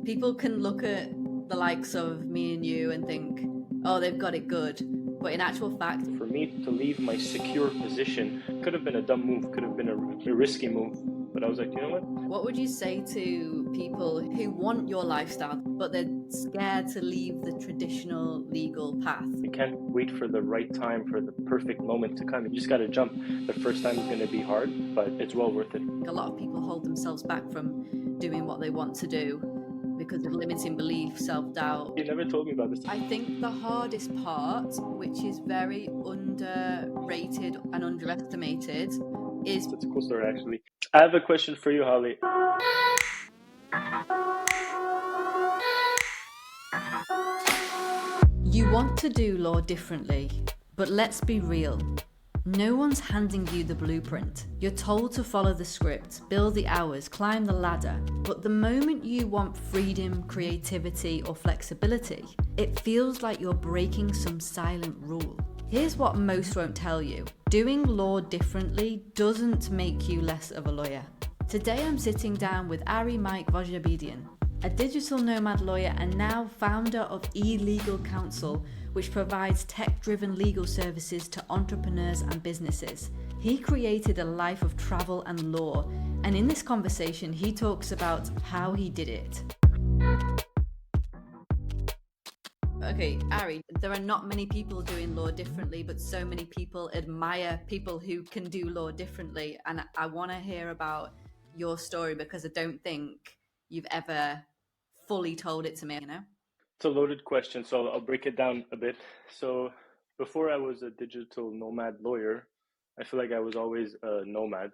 People can look at the likes of me and you and think, oh, they've got it good. But in actual fact, For me to leave my secure position could have been a dumb move, could have been a risky move. But I was like, you know what would you say to people who want your lifestyle, but they're scared to leave the traditional legal path? You can't wait for the right time, for the perfect moment to come. You just got to jump. The first time is going to be hard, but it's well worth it. A lot of people hold themselves back from doing what they want to do because of limiting belief, self-doubt. You never told me about this. I think the hardest part, which is very underrated and underestimated, is... It's a cool story, actually. I have a question for you, Holly. You want to do law differently, but let's be real. No one's handing you the blueprint. You're told to follow the script, bill the hours, climb the ladder. But the moment you want freedom, creativity, or flexibility, it feels like you're breaking some silent rule. Here's what most won't tell you. Doing law differently doesn't make you less of a lawyer. Today I'm sitting down with Ari Mike Varjabedian, a digital nomad lawyer and now founder of E-Legal Counsel, which provides tech-driven legal services to entrepreneurs and businesses. He created a life of travel and law, and in this conversation, he talks about how he did it. Okay, Ari, there are not many people doing law differently, but so many people admire people who can do law differently. And I want to hear about your story because I don't think you've ever fully told it to me, you know? It's a loaded question, so I'll break it down a bit. So before I was a digital nomad lawyer, I feel like I was always a nomad.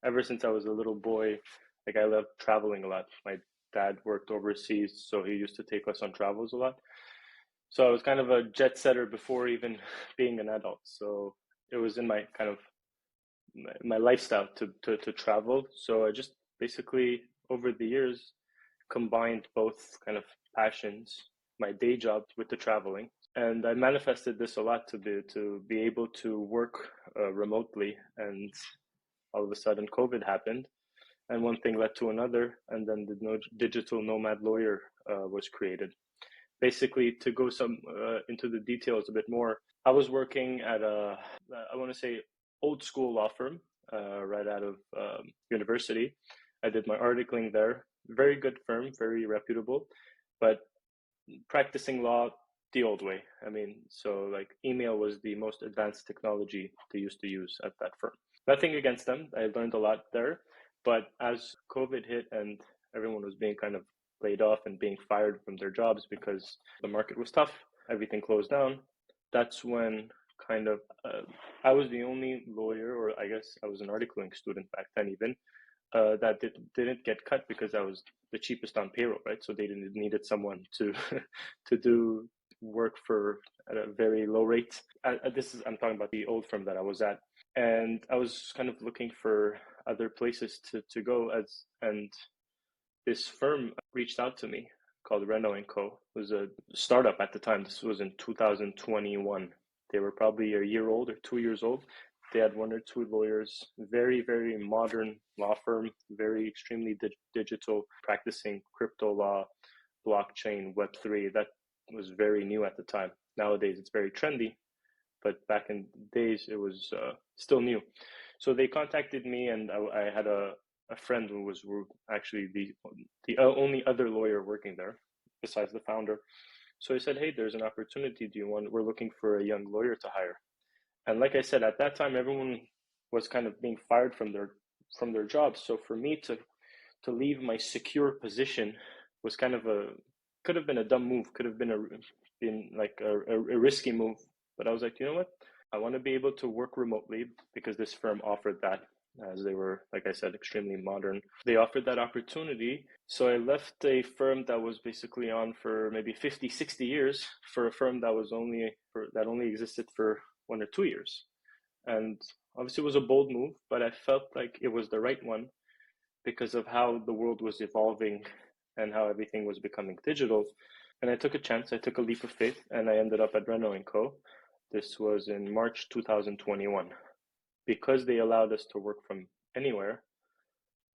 Ever since I was a little boy, like I loved traveling a lot. My dad worked overseas, so he used to take us on travels a lot. So I was kind of a jet setter before even being an adult. So it was in my kind of my lifestyle to travel. So I just basically over the years combined both kind of passions, my day job with the traveling, and I manifested this a lot to be able to work remotely. And all of a sudden, COVID happened, and one thing led to another, and then the digital nomad lawyer was created. Basically, to go into the details a bit more, I was working at I want to say old school law firm right out of university. I did my articling there. Very good firm, very reputable, but practicing law the old way. I mean, so like email was the most advanced technology they used to use at that firm. Nothing against them. I learned a lot there. But as COVID hit and everyone was being kind of laid off and being fired from their jobs because the market was tough, everything closed down. That's when kind of I was the only lawyer, or I guess I was an articling student back then even, that didn't get cut because I was the cheapest on payroll, right? So they needed someone to to do work for at a very low rate. I'm talking about the old firm that I was at, and I was kind of looking for other places to go and this firm reached out to me called Renault & Co. It was a startup at the time. This was in 2021. They were probably a year old or 2 years old. They had one or two lawyers, very, very modern law firm, very extremely digital, practicing crypto law, blockchain, Web3. That was very new at the time. Nowadays, it's very trendy, but back in the days, it was still new. So they contacted me, and I had a friend who was actually the only other lawyer working there besides the founder. So he said, "Hey, there's an opportunity. We're looking for a young lawyer to hire." And like I said, at that time, everyone was kind of being fired from their jobs. So for me to leave my secure position was kind of could have been a dumb move, could have been a risky move. But I was like, you know what? I want to be able to work remotely because this firm offered that, as they were, like I said, extremely modern. They offered that opportunity. So I left a firm that was basically on for maybe 50, 60 years for a firm that only existed for 1 or 2 years. And obviously it was a bold move, but I felt like it was the right one because of how the world was evolving and how everything was becoming digital. And I took a chance, I took a leap of faith, and I ended up at Renault & Co. This was in March 2021. Because they allowed us to work from anywhere,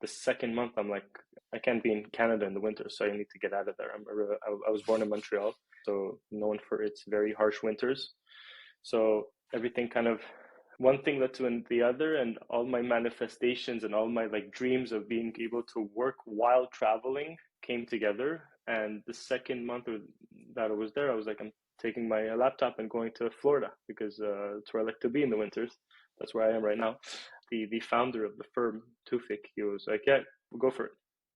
the second month I'm like, I can't be in Canada in the winter, so I need to get out of there. I was born in Montreal, so known for its very harsh winters. So everything kind of, one thing led to the other, and all my manifestations and all my like dreams of being able to work while traveling came together. And the second month that I was there, I was like, I'm taking my laptop and going to Florida because it's where I like to be in the winters. That's where I am right now. The founder of the firm, Tufik, he was like, yeah, we'll go for it.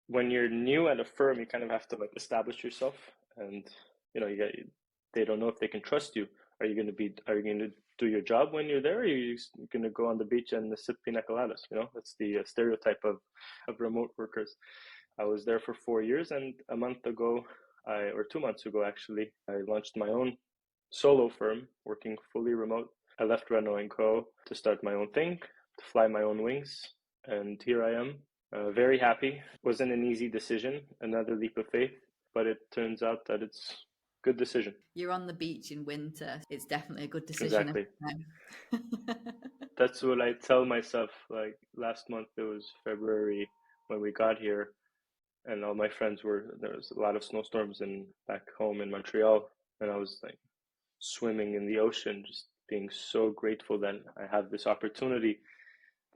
When you're new at a firm, you kind of have to like establish yourself, and they don't know if they can trust you. Are you going to do your job when you're there? Or are you going to go on the beach and sip pina coladas? That's the stereotype of remote workers. I was there for 4 years, and a month ago, or 2 months ago, actually, I launched my own solo firm, working fully remote. I left Renault & Co. to start my own thing, to fly my own wings, and here I am, very happy. Wasn't an easy decision, another leap of faith, but it turns out that it's good decision. You're on the beach in winter. It's definitely a good decision. Exactly. That's what I tell myself. Like last month, it was February when we got here, and all my friends there was a lot of snowstorms back home in Montreal, and I was like swimming in the ocean, just being so grateful that I have this opportunity,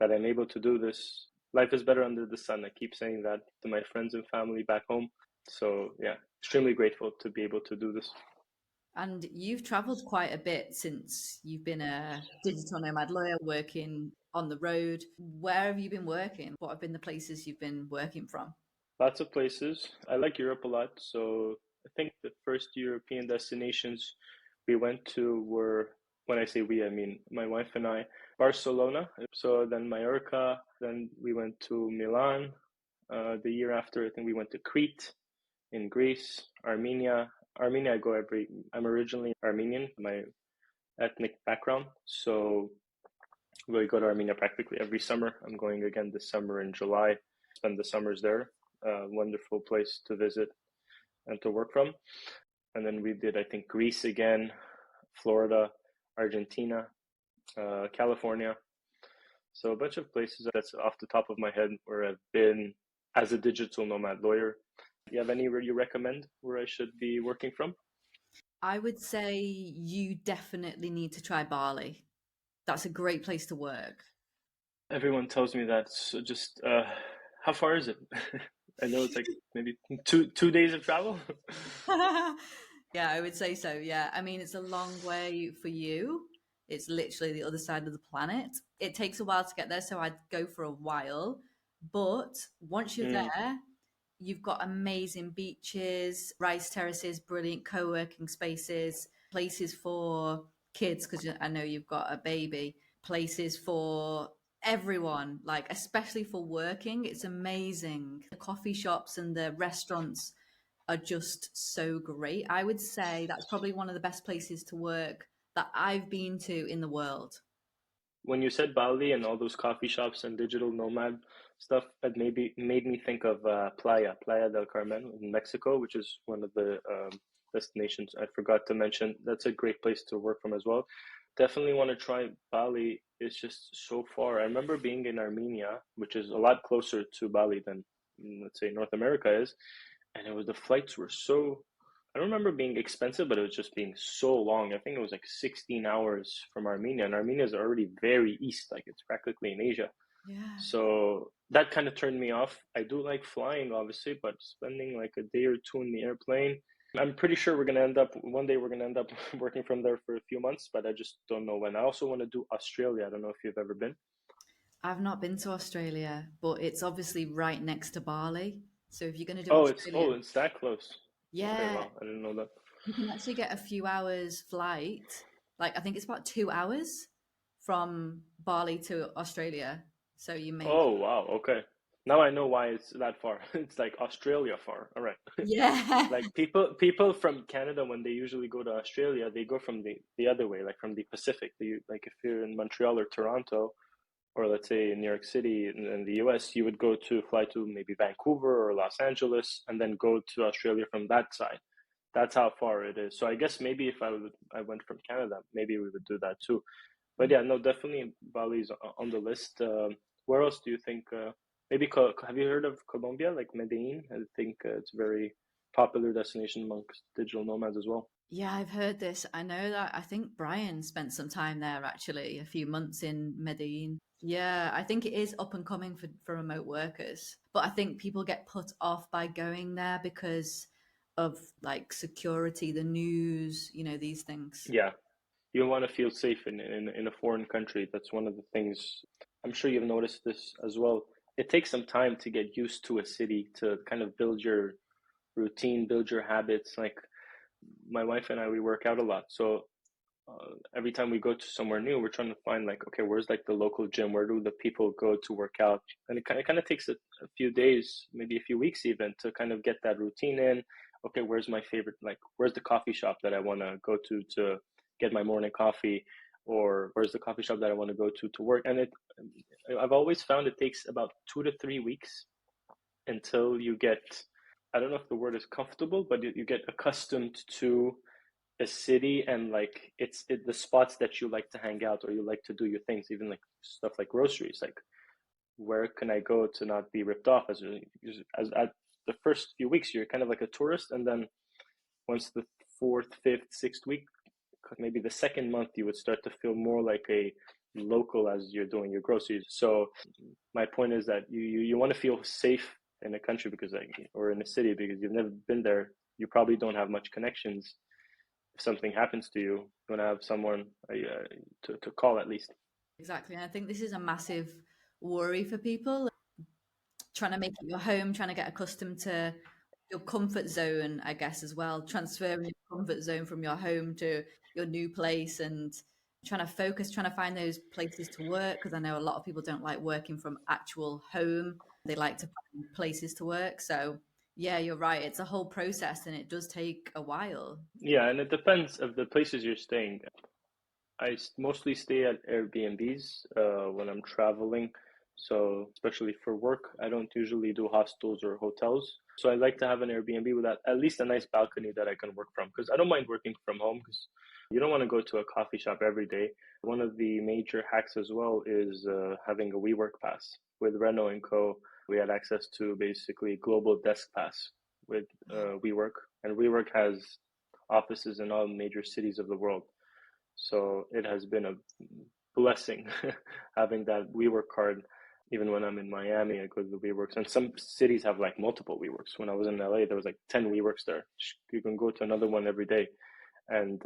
that I'm able to do this. Life is better under the sun. I keep saying that to my friends and family back home. So yeah, extremely grateful to be able to do this. And you've traveled quite a bit since you've been a digital nomad lawyer working on the road. Where have you been working? What have been the places you've been working from? Lots of places. I like Europe a lot. So I think the first European destinations we went to were, when I say we, I mean my wife and I, Barcelona. So then Mallorca, then we went to Milan. The year after, I think we went to Crete in Greece, Armenia. Armenia, I'm originally Armenian, my ethnic background. So we go to Armenia practically every summer. I'm going again this summer in July, spend the summers there. Wonderful place to visit and to work from. And then we did, I think, Greece again, Florida, Argentina, California. So a bunch of places that's off the top of my head where I've been as a digital nomad lawyer. Do you have anywhere you recommend where I should be working from? I would say you definitely need to try Bali. That's a great place to work. Everyone tells me that. So just how far is it? I know it's like maybe two days of travel. Yeah, I would say so. Yeah. I mean, it's a long way for you. It's literally the other side of the planet. It takes a while to get there, so I'd go for a while. But once you're there, you've got amazing beaches, rice terraces, brilliant co-working spaces, places for kids, because I know you've got a baby, places for everyone, like especially for working. It's amazing. The coffee shops and the restaurants are just so great. I would say that's probably one of the best places to work that I've been to in the world. When you said Bali and all those coffee shops and digital nomad stuff, it maybe made me think of Playa del Carmen in Mexico, which is one of the destinations I forgot to mention. That's a great place to work from as well. Definitely want to try Bali. It's just so far. I remember being in Armenia, which is a lot closer to Bali than, let's say, North America is, and the flights were so, I don't remember being expensive, but it was just being so long. I think it was like 16 hours from Armenia, and Armenia is already very east, like it's practically in Asia. Yeah. So that kind of turned me off. I do like flying, obviously, but spending like a day or two in the airplane, I'm pretty sure one day we're going to end up working from there for a few months, but I just don't know when. I also want to do Australia. I don't know if you've ever been. I've not been to Australia, but it's obviously right next to Bali. So if you're going to do It's Australia, that close. yeah, Okay, wow, I didn't know that. you can actually get a few hours flight. Like I think it's about 2 hours from Bali to Australia. So you may, Oh, wow, okay. Now I know why it's that far. It's like Australia far. All right. yeah, Like people from Canada, when they usually go to Australia, they go from the other way, like from the Pacific. Like if you're in Montreal or Toronto, or let's say in New York City in the US, you would fly to maybe Vancouver or Los Angeles and then go to Australia from that side. That's how far it is. So I guess maybe if I went from Canada, maybe we would do that too. But yeah, no, definitely Bali's on the list. Where else do you think? Maybe have you heard of Colombia, like Medellin? I think it's a very popular destination amongst digital nomads as well. Yeah, I've heard this. I know that I think Brian spent some time there actually, a few months in Medellin. Yeah, I think it is up and coming for remote workers. But I think people get put off by going there because of like security, the news, these things. Yeah, you want to feel safe in a foreign country. That's one of the things. I'm sure you've noticed this as well. It takes some time to get used to a city, to kind of build your routine, build your habits. Like my wife and I, we work out a lot. So every time we go to somewhere new, we're trying to find like, okay, where's like the local gym? Where do the people go to work out? And it kind of takes a few days, maybe a few weeks even, to kind of get that routine in. Okay, where's my favorite? Like, where's the coffee shop that I want to go to get my morning coffee? Or where's the coffee shop that I want to go to work? And I've always found it takes about 2 to 3 weeks until you get, I don't know if the word is comfortable, but you get accustomed to a city, and like the spots that you like to hang out or you like to do your things, even like stuff like groceries. Like, where can I go to not be ripped off? As at the first few weeks, you're kind of like a tourist, and then once the fourth, fifth, sixth week, maybe the second month, you would start to feel more like a local as you're doing your groceries. So my point is that you want to feel safe in a country because like, or in a city, because you've never been there. You probably don't have much connections. If something happens to you, you want to have someone to call at least. Exactly. And I think this is a massive worry for people trying to make it your home, trying to get accustomed to your comfort zone, I guess, as well, transferring your comfort zone from your home to your new place and trying to focus, trying to find those places to work. Because I know a lot of people don't like working from actual home, they like to find places to work. So, yeah, you're right. It's a whole process and it does take a while. Yeah, and it depends of the places you're staying. Mostly stay at Airbnbs when I'm traveling. So, especially for work, I don't usually do hostels or hotels. So, I like to have an Airbnb with at least a nice balcony that I can work from, because I don't mind working from home because you don't want to go to a coffee shop every day. One of the major hacks as well is having a WeWork pass. With Renault and Co., we had access to basically global desk pass with WeWork, and WeWork has offices in all major cities of the world. So it has been a blessing having that WeWork card. Even when I'm in Miami, I go to the WeWorks, and some cities have like multiple WeWorks. When I was in LA, there was like 10 WeWorks there. You can go to another one every day, and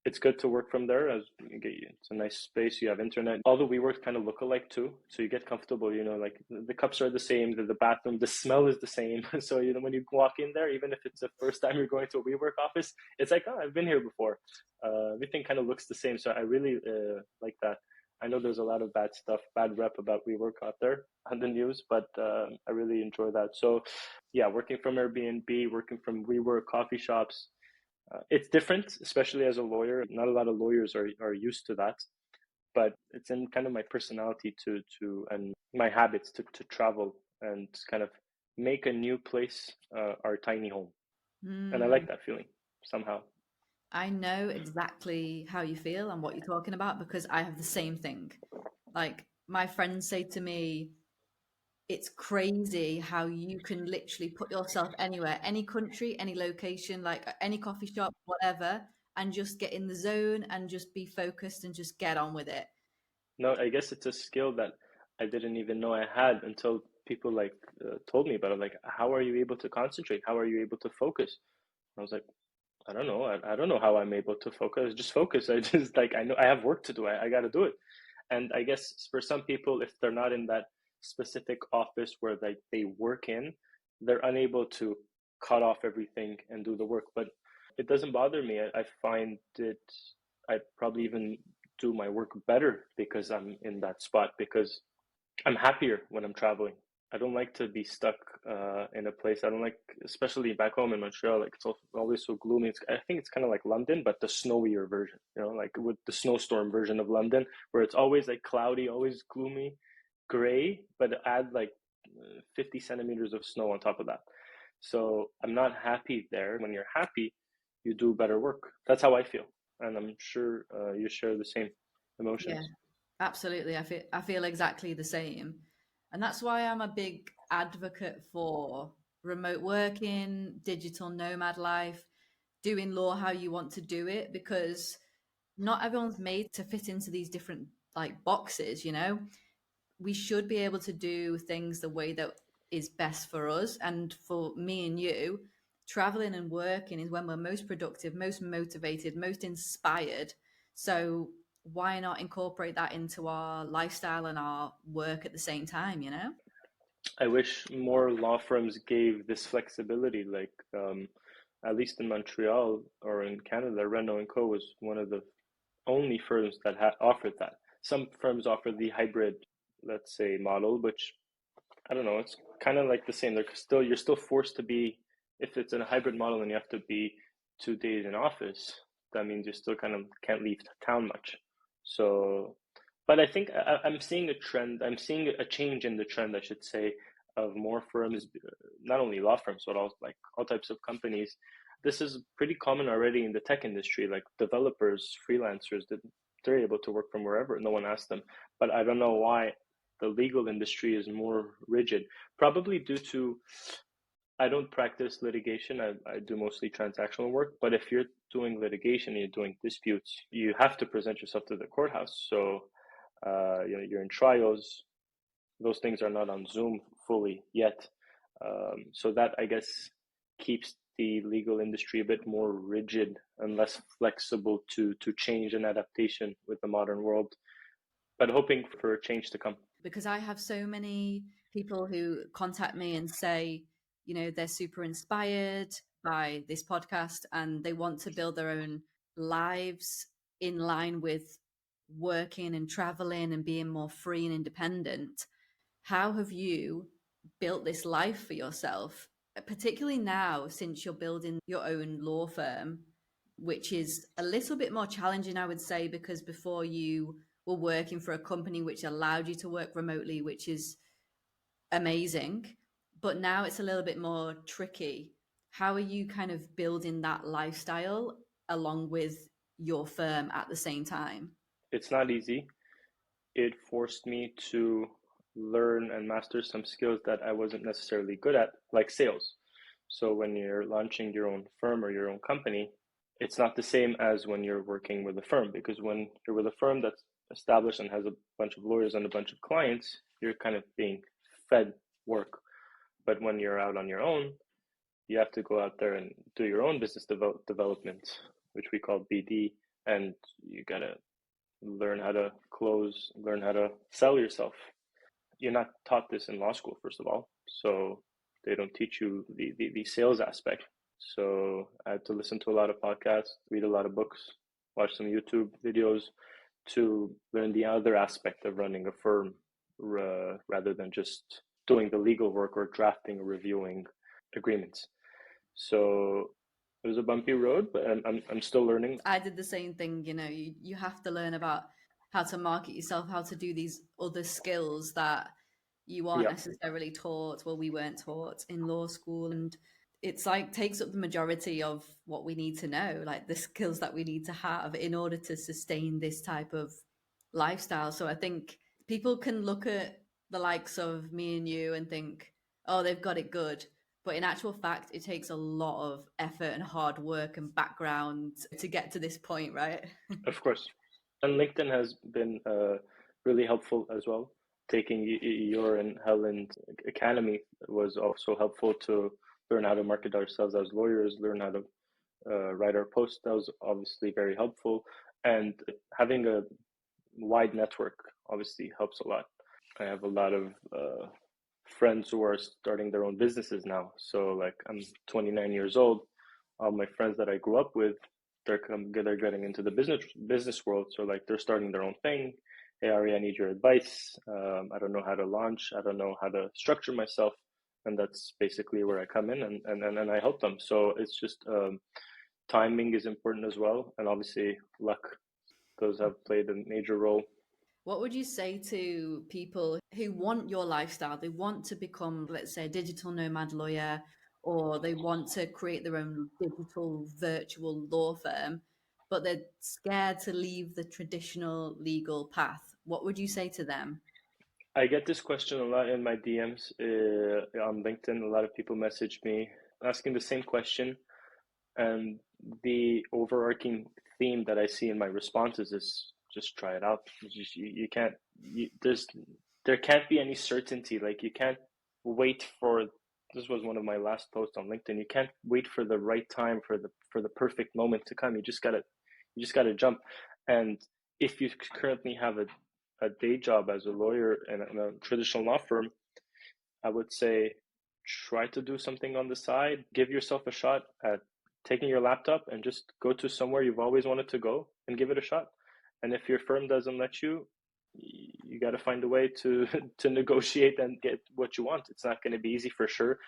it's good to work from there. As you get, it's a nice space. You have internet. All the WeWorks kind of look alike too, so you get comfortable. Like the cups are the same, the bathroom, the smell is the same. So when you walk in there, even if it's the first time you're going to a WeWork office, it's like, oh, I've been here before. Everything kind of looks the same. So I really like that. I know there's a lot of bad stuff, bad rep about WeWork out there on the news, but I really enjoy that. So yeah, working from Airbnb, working from WeWork, coffee shops, it's different, especially as a lawyer. Not a lot of lawyers are used to that, but it's in kind of my personality to and my habits to travel and kind of make a new place our tiny home. And I like Mm, that feeling somehow. I know exactly how you feel and what you're talking about because I have the same thing. Like my friends say to me, it's crazy how you can literally put yourself anywhere, any country, any location, like any coffee shop, whatever, and just get in the zone and just be focused and just get on with it. No, I guess it's a skill that I didn't even know I had until people like told me about it. Like, how are you able to concentrate? How are you able to focus? I was like, I don't know. I don't know how I'm able to focus. Just focus. I just like I know I have work to do. I got to do it. And I guess for some people, if they're not in that specific office where they work in, they're unable to cut off everything and do the work. But it doesn't bother me. I find it, I probably even do my work better because I'm in that spot, because I'm happier when I'm traveling. I don't like to be stuck in a place. I don't like, especially back home in Montreal, like it's always so gloomy. I think it's kind of like London, but the snowier version, like with the snowstorm version of London, where it's always like cloudy, always gloomy, gray, but add like 50 centimeters of snow on top of that. So I'm not happy there. When you're happy, you do better work. That's how I feel. And I'm sure you share the same Yeah, emotions. absolutely. I feel exactly the same. And that's why I'm a big advocate for remote working, digital nomad life, doing law how you want to do it, because not everyone's made to fit into these different like boxes, you know? We should be able to do things the way that is best for us. And for me and you, traveling and working is when we're most productive, most motivated, most inspired. So why not incorporate that into our lifestyle and our work at the same time, you know? I wish more law firms gave this flexibility. Like, at least in Montreal or in Canada, Renault and Co was one of the only firms that offered that. Some firms offer the hybrid, let's say, model, which I don't know. It's kind of like the same. You're still forced to be, if it's in a hybrid model and you have to be 2 days in office, that means you still kind of can't leave town much. So, but I think I'm seeing a trend. I'm seeing a change in the trend, I should say, of more firms, not only law firms, but also like all types of companies. This is pretty common already in the tech industry, like developers, freelancers, that they're able to work from wherever. No one asked them. But I don't know why the legal industry is more rigid, probably due to I don't practice litigation. I do mostly transactional work. But if you're doing litigation, you're doing disputes, you have to present yourself to the courthouse. So you're in trials. Those things are not on Zoom fully yet. So that, I guess, keeps the legal industry a bit more rigid and less flexible to change and adaptation with the modern world. But hoping for change to come. Because I have so many people who contact me and say, you know, they're super inspired by this podcast and they want to build their own lives in line with working and traveling and being more free and independent. How have you built this life for yourself, particularly now since you're building your own law firm, which is a little bit more challenging, I would say, because before you were working for a company which allowed you to work remotely, which is amazing, but now it's a little bit more tricky. How are you kind of building that lifestyle along with your firm at the same time? It's not easy. It forced me to learn and master some skills that I wasn't necessarily good at, like sales. So when you're launching your own firm or your own company, it's not the same as when you're working with a firm, because when you're with a firm that's established and has a bunch of lawyers and a bunch of clients, you're kind of being fed work. But when you're out on your own, you have to go out there and do your own business development, which we call BD, and you gotta learn how to close, learn how to sell yourself. You're not taught this in law school, first of all. So they don't teach you the sales aspect. So I had to listen to a lot of podcasts, read a lot of books, watch some YouTube videos to learn the other aspect of running a firm rather than just doing the legal work or drafting or reviewing agreements. So it was a bumpy road, but I'm still learning. I did the same thing, you know, you have to learn about how to market yourself, how to do these other skills that you aren't Yeah, necessarily taught. Well, we weren't taught in law school. And it's like takes up the majority of what we need to know, like the skills that we need to have in order to sustain this type of lifestyle. So I think people can look at the likes of me and you and think, oh, they've got it good. But in actual fact, it takes a lot of effort and hard work and background to get to this point, right? of course. And LinkedIn has been really helpful as well. Taking your and Helen's academy was also helpful to learn how to market ourselves as lawyers, learn how to write our posts. That was obviously very helpful. And having a wide network obviously helps a lot. I have a lot of friends who are starting their own businesses now. So, like, I'm 29 years old. All my friends that I grew up with, they're getting into the business world. So, like, they're starting their own thing. Hey, Ari, I need your advice. I don't know how to launch. I don't know how to structure myself, and that's basically where I come in and I help them. So it's just timing is important as well, and obviously luck. Those have played a major role. What would you say to people who want your lifestyle? They want to become, let's say, a digital nomad lawyer, or they want to create their own digital virtual law firm, but they're scared to leave the traditional legal path. What would you say to them? I get this question a lot in my DMs on LinkedIn. A lot of people message me asking the same question, and the overarching theme that I see in my responses is just try it out. You can't. There can't be any certainty. Like you can't wait for. This was one of my last posts on LinkedIn. You can't wait for the right time for the perfect moment to come. You just gotta jump. And if you currently have a day job as a lawyer in a traditional law firm, I would say try to do something on the side. Give yourself a shot at taking your laptop and just go to somewhere you've always wanted to go and give it a shot. And if your firm doesn't let you, you got to find a way to to negotiate and get what you want. It's not going to be easy for sure.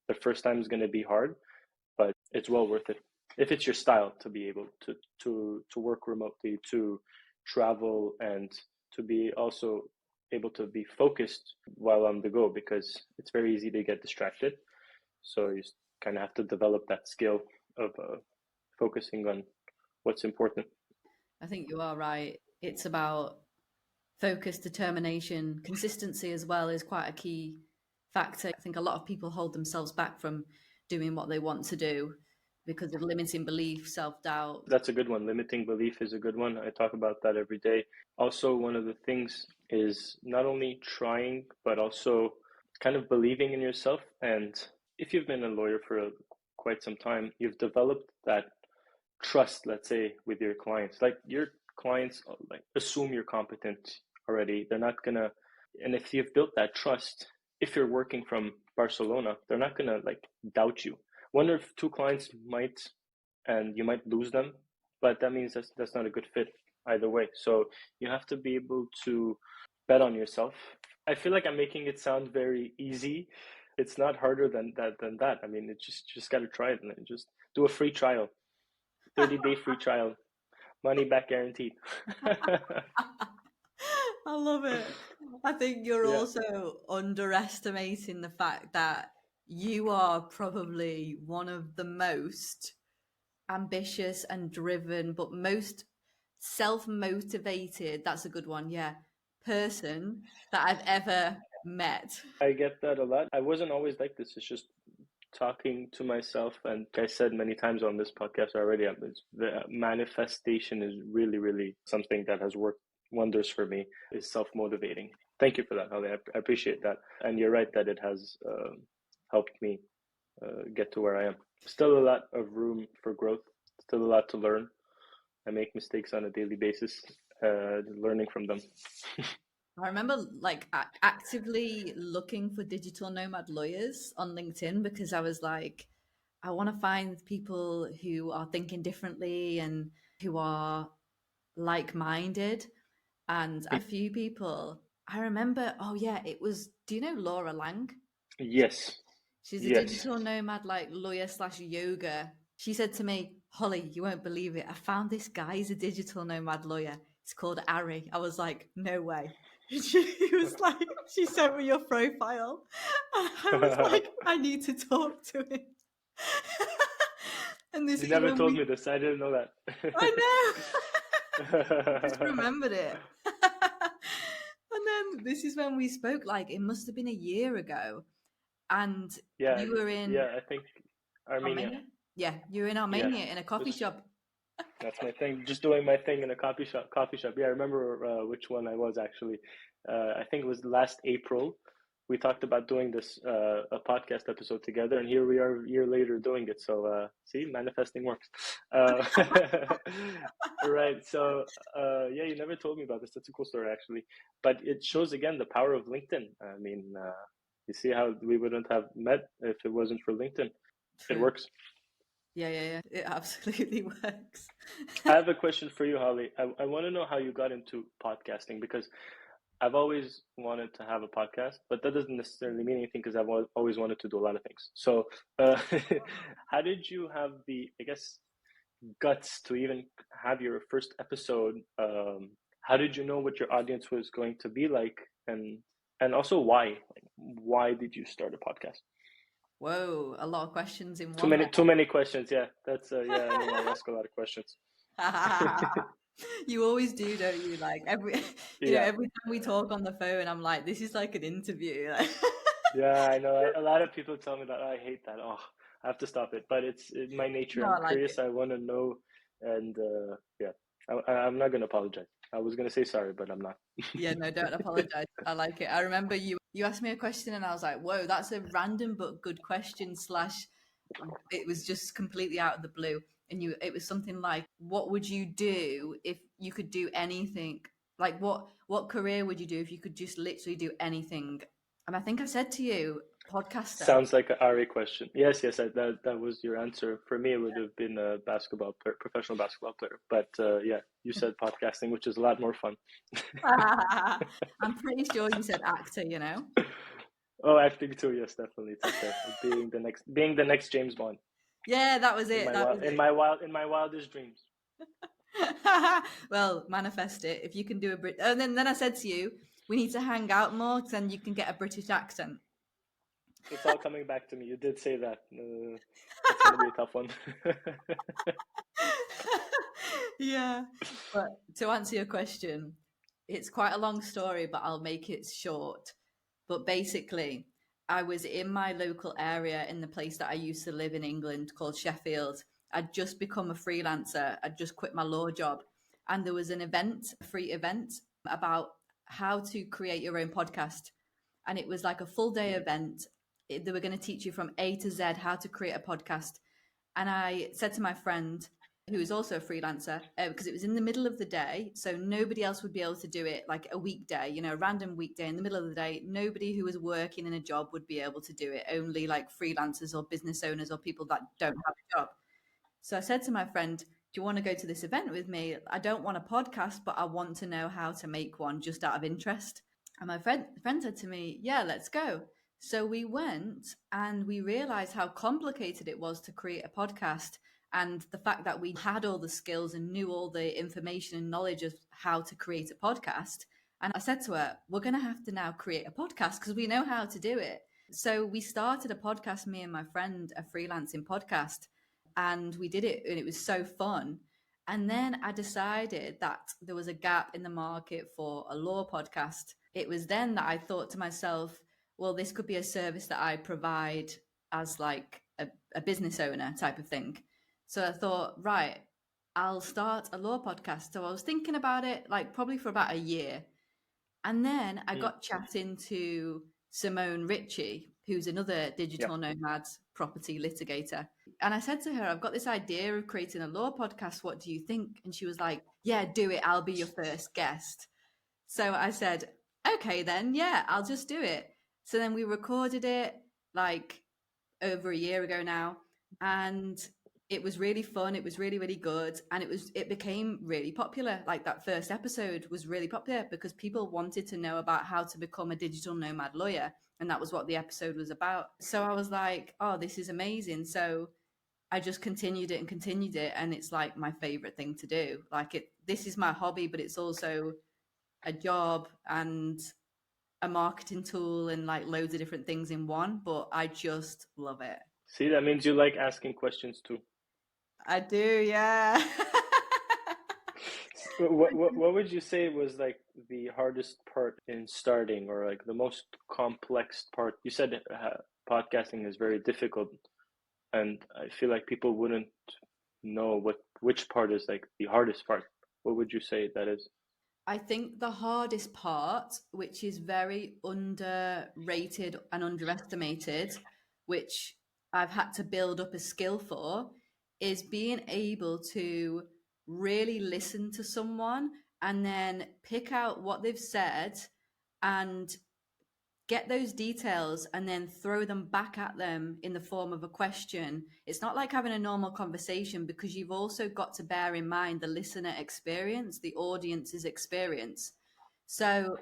The first time is going to be hard, but it's well worth it if it's your style to be able to work remotely, to travel, and to be also able to be focused while on the go, because it's very easy to get distracted. So you kind of have to develop that skill of focusing on what's important. I think you are right. It's about focus, determination, consistency as well is quite a key factor. I think a lot of people hold themselves back from doing what they want to do because of limiting belief, self-doubt. That's a good one. Limiting belief is a good one. I talk about that every day. Also, one of the things is not only trying, but also kind of believing in yourself. And if you've been a lawyer for quite some time, you've developed that trust, let's say, with your clients. Like your clients like assume you're competent already. They're not gonna, and if you've built that trust, if you're working from Barcelona, they're not gonna like doubt you. One or two clients might, and you might lose them, but that means that's not a good fit either way. So you have to be able to bet on yourself. I feel like I'm making it sound very easy. It's not harder than that. I mean, it just got to try it and just do a free trial, 30-day free trial, money back guaranteed. I love it. I think you're Yeah. also underestimating the fact that you are probably one of the most ambitious and driven, but most self-motivated, that's a good one, yeah, person that I've ever met. I get that a lot. I wasn't always like this. It's just talking to myself, and like I said many times on this podcast already, the manifestation is really, really something that has worked wonders for me, is self-motivating. Thank you for that, Holly. I appreciate that. And you're right that it has helped me get to where I am. Still a lot of room for growth, still a lot to learn. I make mistakes on a daily basis, learning from them. I remember like actively looking for digital nomad lawyers on LinkedIn because I was like, I want to find people who are thinking differently and who are like-minded. And a few people, I remember, oh yeah, it was, do you know Laura Lang? Yes, She's a yes. digital nomad, like lawyer slash yoga. She said to me, Holly, you won't believe it. I found this guy. He's a digital nomad lawyer. It's called Ari. I was like, no way. She was like, she sent me your profile. And I was like, I need to talk to him. And this You is never when told me we, this. I didn't know that. I know. I just remembered it. And then this is when we spoke, like it must have been a year ago. And Yeah, you were in yeah, I think Armenia. Armenia? Yeah, you were in Yeah, Armenia in a coffee just shop. that's my thing. Just doing my thing in a coffee shop. Coffee shop. Yeah, I remember which one I was actually. I think it was last April. We talked about doing this a podcast episode together, and here we are a year later doing it. So see, manifesting works. Uh, right. So yeah, you never told me about this. That's a cool story actually, but it shows again the power of LinkedIn. I mean, you see how we wouldn't have met if it wasn't for LinkedIn. It True. works. Yeah. It absolutely works. I have a question for you, Holly. I want to know how you got into podcasting, because I've always wanted to have a podcast, but that doesn't necessarily mean anything because I've always wanted to do a lot of things. So, how did you have the, I guess, guts to even have your first episode? How did you know what your audience was going to be like, and also why? Like, why did you start a podcast? Whoa, a lot of questions in Too one many, there. too many questions. Yeah, that's yeah. I know I ask a lot of questions. You always do, don't you? Like Yeah, every time we talk on the phone, I'm like, this is like an interview. yeah, I know. A lot of people tell me that. I hate that. Oh, I have to stop it. But it's in my nature. No, I'm I like it. curious. I want to know, and yeah, I'm not gonna apologize. I was gonna say sorry, but I'm not. Yeah, no, don't apologize. I like it. I remember you asked me a question and I was like, whoa, that's a random but good question, slash it was just completely out of the blue. And it was something like, what would you do if you could do anything? Like what career would you do if you could just literally do anything? And I think I said to you, podcaster. Sounds like a Ari question. Yes, yes, that was your answer. For me, it would have been a basketball player, professional basketball player. But yeah, you said podcasting, which is a lot more fun. I'm pretty sure you said actor, you know? Oh, acting too. Yes, definitely. It's up there. Being the next James Bond Yeah, that was in it. my That was wild, it. in my wildest dreams. Well, manifest it. If you can do a Brit, and then I said to you, we need to hang out more, 'cause then you can get a British accent. It's all coming back to me. You did say that. That's gonna be a tough one. Yeah. But to answer your question, it's quite a long story, but I'll make it short. But basically, I was in my local area in the place that I used to live in England called Sheffield. I'd just become a freelancer. I'd just quit my law job. And there was an event, a free event about how to create your own podcast. And it was like a full day event. They were going to teach you from A to Z how to create a podcast. And I said to my friend, who is also a freelancer, because it was in the middle of the day, so nobody else would be able to do it like a weekday, a random weekday in the middle of the day. Nobody who was working in a job would be able to do it, only like freelancers or business owners or people that don't have a job. So I said to my friend, do you want to go to this event with me? I don't want a podcast, but I want to know how to make one just out of interest. And my friend said to me, yeah, let's go. So we went and we realized how complicated it was to create a podcast, and the fact that we had all the skills and knew all the information and knowledge of how to create a podcast. And I said to her, we're going to have to now create a podcast because we know how to do it. So we started a podcast, me and my friend, a freelancing podcast, and we did it and it was so fun. And then I decided that there was a gap in the market for a law podcast. It was then that I thought to myself, well, this could be a service that I provide as like a business owner type of thing. So I thought, right, I'll start a law podcast. So I was thinking about it like probably for about a year. And then I Mm, got chatting to Simone Ritchie, who's another yeah. digital nomad property litigator. And I said to her, I've got this idea of creating a law podcast. What do you think? And she was like, yeah, do it. I'll be your first guest. So I said, okay, then, yeah, I'll just do it. So then we recorded it like over a year ago now, and it was really fun. It was really, really good, and it became really popular. Like that first episode was really popular because people wanted to know about how to become a digital nomad lawyer, and that was what the episode was about. So I was like, oh, this is amazing. So I just continued it and continued it, and it's like my favorite thing to do. Like this is my hobby, but it's also a job and a marketing tool and like loads of different things in one, but I just love it. See, that means you like asking questions too. I do, yeah. What would you say was like the hardest part in starting, or like the most complex part? You said podcasting is very difficult, and I feel like people wouldn't know which part is like the hardest part. What would you say that is? I think the hardest part, which is very underrated and underestimated, which I've had to build up a skill for, is being able to really listen to someone and then pick out what they've said and get those details and then throw them back at them in the form of a question. It's not like having a normal conversation because you've also got to bear in mind the listener experience, the audience's experience. So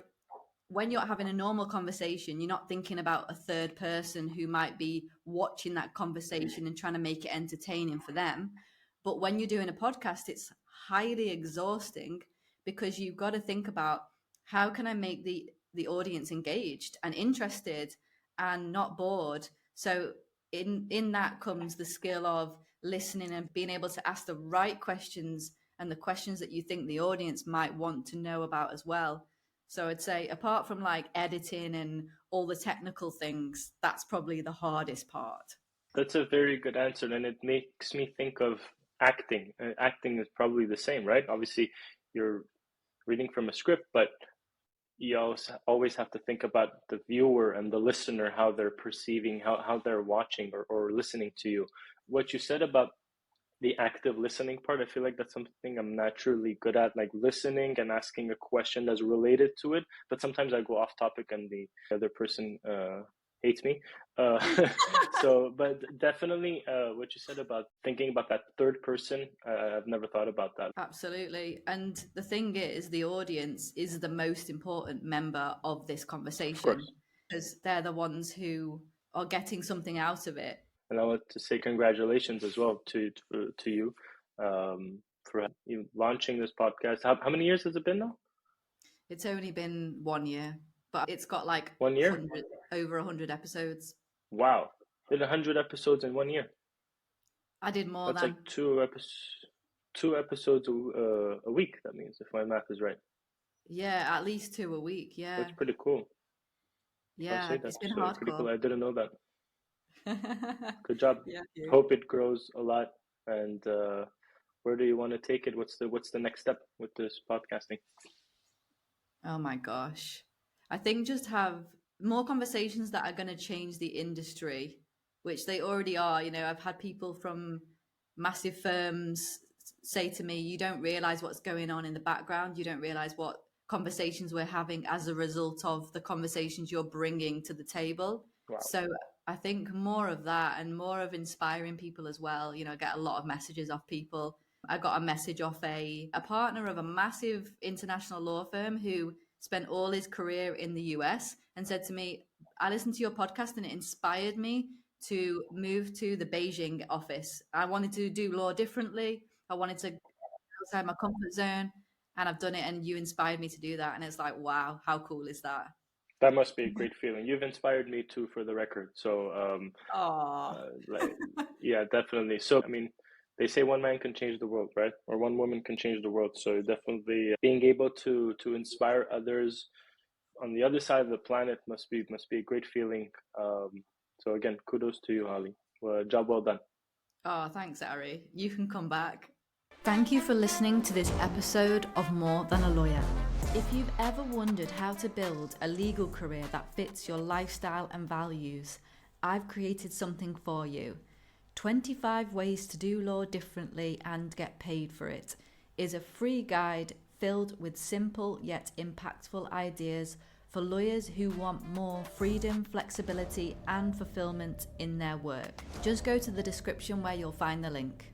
when you're having a normal conversation, you're not thinking about a third person who might be watching that conversation and trying to make it entertaining for them. But when you're doing a podcast, it's highly exhausting because you've got to think about how can I make the audience engaged and interested and not bored. So in that comes the skill of listening and being able to ask the right questions and the questions that you think the audience might want to know about as well. So I'd say apart from like editing and all the technical things, that's probably the hardest part. That's a very good answer, and it makes me think of acting. Acting is probably the same, right? Obviously, you're reading from a script, but you also always have to think about the viewer and the listener, how they're perceiving, how they're watching or listening to you. What you said about the active listening part, I feel like that's something I'm naturally good at, like listening and asking a question that's related to it. But sometimes I go off topic and the other person hates me. But definitely what you said about thinking about that third person, I've never thought about that. Absolutely. And the thing is, the audience is the most important member of this Of conversation course. because they're the ones who are getting something out of it. And I want to say congratulations as well to you for you launching this podcast. How many years has it been now? It's only been 1 year, but it's got like 1 year? over 100 episodes. Wow. Did 100 episodes in 1 year. I did more That's than. like two episodes a week, that means, if my math is right. Yeah, at least 2 a week. Yeah. That's pretty cool. I'll Yeah, say it's been that's pretty cool. hardcore. I didn't know that. Good job. Yeah. Hope it grows a lot. And where do you want to take it? What's the next step with this podcasting? Oh my gosh. I think just have more conversations that are going to change the industry, which they already are. You know, I've had people from massive firms say to me, you don't realize what's going on in the background. You don't realize what conversations we're having as a result of the conversations you're bringing to the table. Wow. So I think more of that and more of inspiring people as well. You know, I get a lot of messages off people. I got a message off a partner of a massive international law firm who spent all his career in the US and said to me, I listened to your podcast and it inspired me to move to the Beijing office. I wanted to do law differently. I wanted to get outside my comfort zone, and I've done it, and you inspired me to do that. And it's like, wow, how cool is that? That must be a great feeling. You've inspired me too, for the record. So, yeah, definitely. So, I mean, they say one man can change the world, right? Or one woman can change the world. So definitely being able to inspire others on the other side of the planet must be a great feeling. So again, kudos to you, Holly. Job well done. Oh, thanks, Ari. You can come back. Thank you for listening to this episode of More Than a Lawyer. If you've ever wondered how to build a legal career that fits your lifestyle and values, I've created something for you. 25 Ways to Do Law Differently and Get Paid for It is a free guide filled with simple yet impactful ideas for lawyers who want more freedom, flexibility, and fulfillment in their work. Just go to the description where you'll find the link.